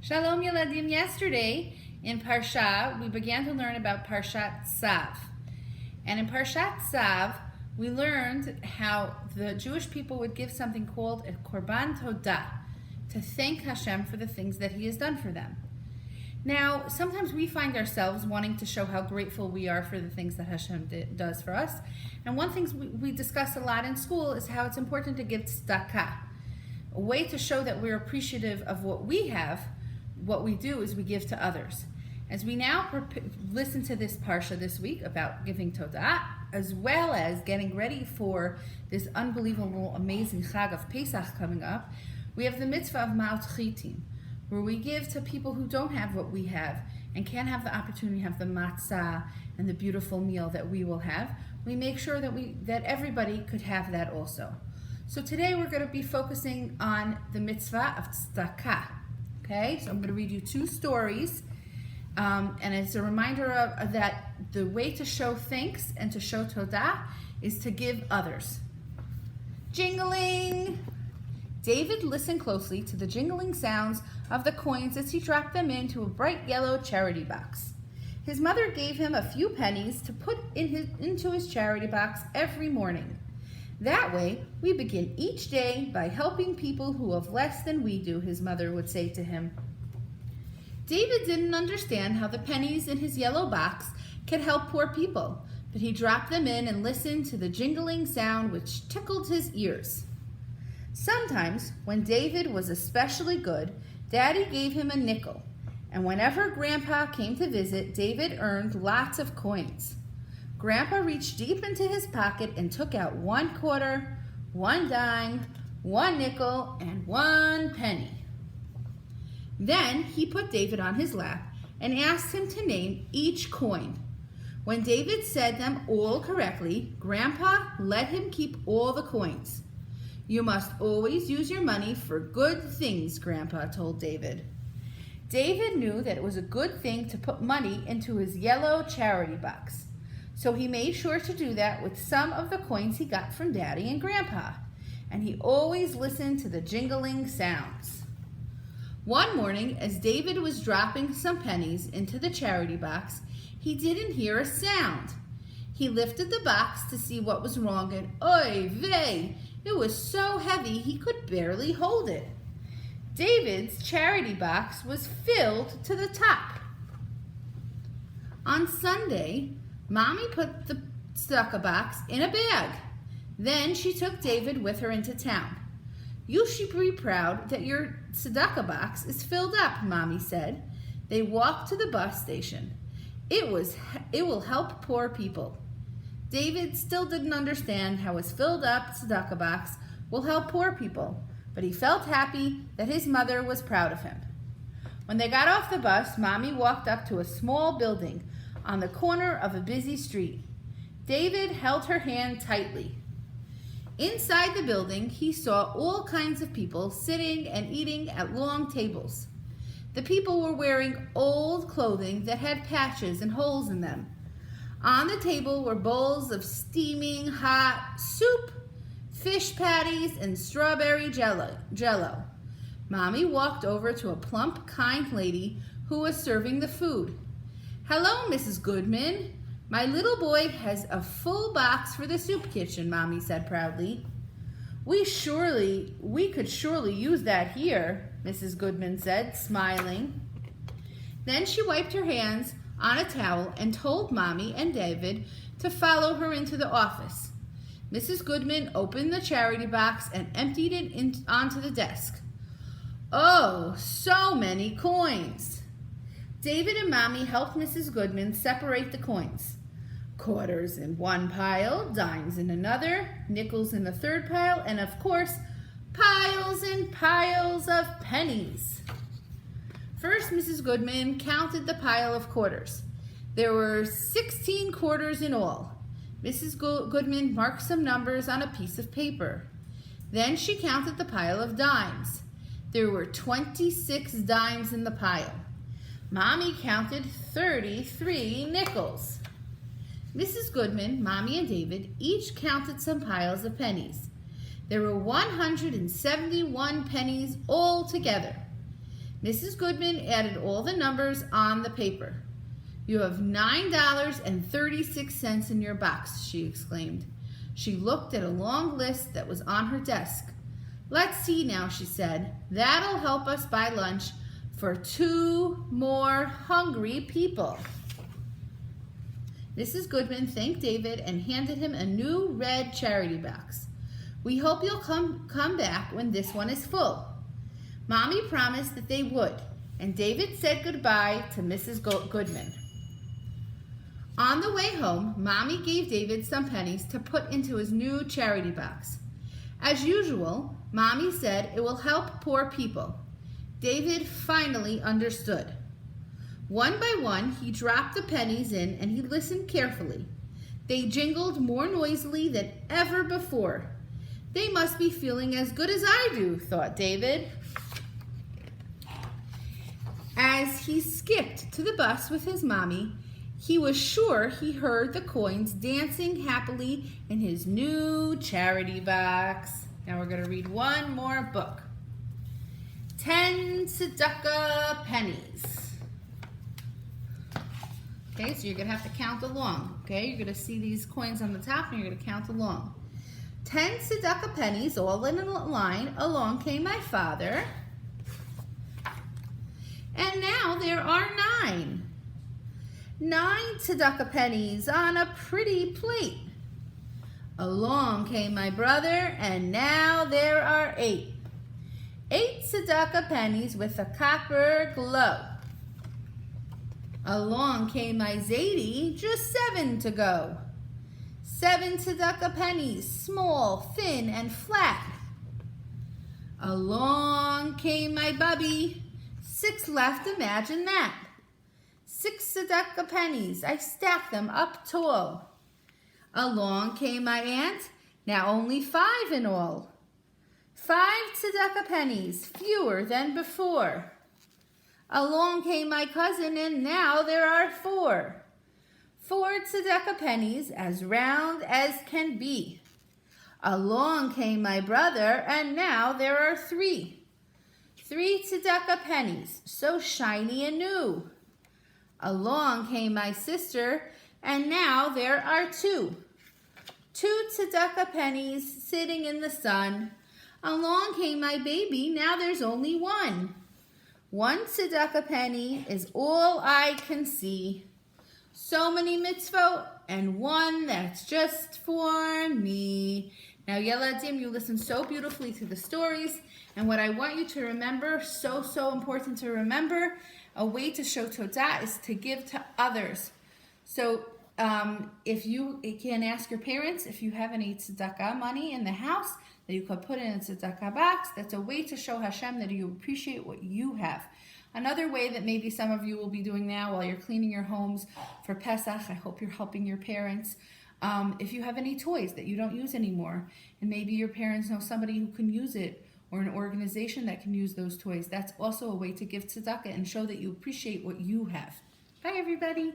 Shalom Yeladim. Yesterday in Parsha, we began to learn about Parashat Tzav. And in Parashat Tzav, we learned how the Jewish people would give something called a Korban Todah, to thank Hashem for the things that He has done for them. Now, sometimes we find ourselves wanting to show how grateful we are for the things that Hashem does for us. And one thing we discuss a lot in school is how it's important to give tzedakah. A way to show that we're appreciative of what we have, what we do is we give to others. As we now listen to this parsha this week about giving Todah, as well as getting ready for this unbelievable, amazing Chag of Pesach coming up, we have the mitzvah of Ma'at Chitim, where we give to people who don't have what we have and can't have the opportunity to have the matzah and the beautiful meal that we will have. We make sure that everybody could have that also. So today we're going to be focusing on the mitzvah of tzedakah. Okay, so I'm going to read you two stories, and it's a reminder of that the way to show thanks and to show todah is to give others. Jingling! David listened closely to the jingling sounds of the coins as he dropped them into a bright yellow charity box. His mother gave him a few pennies to put into his charity box every morning. That way, we begin each day by helping people who have less than we do, his mother would say to him. David didn't understand how the pennies in his yellow box could help poor people, but he dropped them in and listened to the jingling sound which tickled his ears. Sometimes, when David was especially good, Daddy gave him a nickel, and whenever Grandpa came to visit, David earned lots of coins. Grandpa reached deep into his pocket and took out 1 quarter, 1 dime, 1 nickel, and 1 penny. Then he put David on his lap and asked him to name each coin. When David said them all correctly, Grandpa let him keep all the coins. You must always use your money for good things, Grandpa told David. David knew that it was a good thing to put money into his yellow charity box. So he made sure to do that with some of the coins he got from Daddy and Grandpa, and he always listened to the jingling sounds. One morning, as David was dropping some pennies into the charity box, he didn't hear a sound. He lifted the box to see what was wrong, and oy vey, it was so heavy he could barely hold it. David's charity box was filled to the top. On Sunday, Mommy put the tzedakah box in a bag. Then she took David with her into town. You should be proud that your tzedakah box is filled up, Mommy said. They walked to the bus station. It will help poor people. David still didn't understand how his filled up tzedakah box will help poor people, but he felt happy that his mother was proud of him. When they got off the bus, Mommy walked up to a small building on the corner of a busy street. David held her hand tightly. Inside the building, he saw all kinds of people sitting and eating at long tables. The people were wearing old clothing that had patches and holes in them. On the table were bowls of steaming hot soup, fish patties, and strawberry jello. Mommy walked over to a plump, kind lady who was serving the food. Hello, Mrs. Goodman. My little boy has a full box for the soup kitchen, Mommy said proudly. We could surely use that here, Mrs. Goodman said, smiling. Then she wiped her hands on a towel and told Mommy and David to follow her into the office. Mrs. Goodman opened the charity box and emptied it onto the desk. Oh, so many coins! David and Mommy helped Mrs. Goodman separate the coins. Quarters in one pile, dimes in another, nickels in the third pile, and of course, piles and piles of pennies. First, Mrs. Goodman counted the pile of quarters. There were 16 quarters in all. Mrs. Goodman marked some numbers on a piece of paper. Then she counted the pile of dimes. There were 26 dimes in the pile. Mommy counted 33 nickels. Mrs. Goodman, Mommy, and David each counted some piles of pennies. There were 171 pennies all together. Mrs. Goodman added all the numbers on the paper. "You have $9.36 in your box," she exclaimed. She looked at a long list that was on her desk. "Let's see now," she said. "That'll help us buy lunch for 2 more hungry people." Mrs. Goodman thanked David and handed him a new red charity box. "We hope you'll come back when this one is full." Mommy promised that they would, and David said goodbye to Mrs. Goodman. On the way home, Mommy gave David some pennies to put into his new charity box. As usual, Mommy said it will help poor people. David finally understood. One by one, he dropped the pennies in and he listened carefully. They jingled more noisily than ever before. "They must be feeling as good as I do," thought David. As he skipped to the bus with his mommy, he was sure he heard the coins dancing happily in his new charity box. Now we're going to read one more book. 10 tzedakah pennies. Okay, so you're going to have to count along. Okay, you're going to see these coins on the top and you're going to count along. 10 tzedakah pennies, all in a line. Along came my father. And now there are 9. 9 tzedakah pennies on a pretty plate. Along came my brother, and now there are 8. 8 tzedakah pennies with a copper glow. Along came my Zadie, just 7 to go. 7 tzedakah pennies, small, thin, and flat. Along came my Bubby, 6 left, imagine that. 6 tzedakah pennies, I stacked them up tall. Along came my aunt, now only 5 in all. 5 tzedakah pennies, fewer than before. Along came my cousin, and now there are 4. 4 tzedakah pennies, as round as can be. Along came my brother, and now there are 3. 3 tzedakah pennies, so shiny and new. Along came my sister, and now there are 2. 2 tzedakah pennies sitting in the sun. Along came my baby, now there's only 1. 1 tzedakah penny is all I can see. So many mitzvot, and one that's just for me. Now, Yeladim, you listen so beautifully to the stories, and what I want you to remember, so important to remember, a way to show Todah is to give to others. So, if you can ask your parents if you have any tzedakah money in the house that you could put in a tzedakah box, that's a way to show Hashem that you appreciate what you have. Another way that maybe some of you will be doing now while you're cleaning your homes for Pesach, I hope you're helping your parents. If you have any toys that you don't use anymore, and maybe your parents know somebody who can use it, or an organization that can use those toys, that's also a way to give tzedakah and show that you appreciate what you have. Bye, everybody.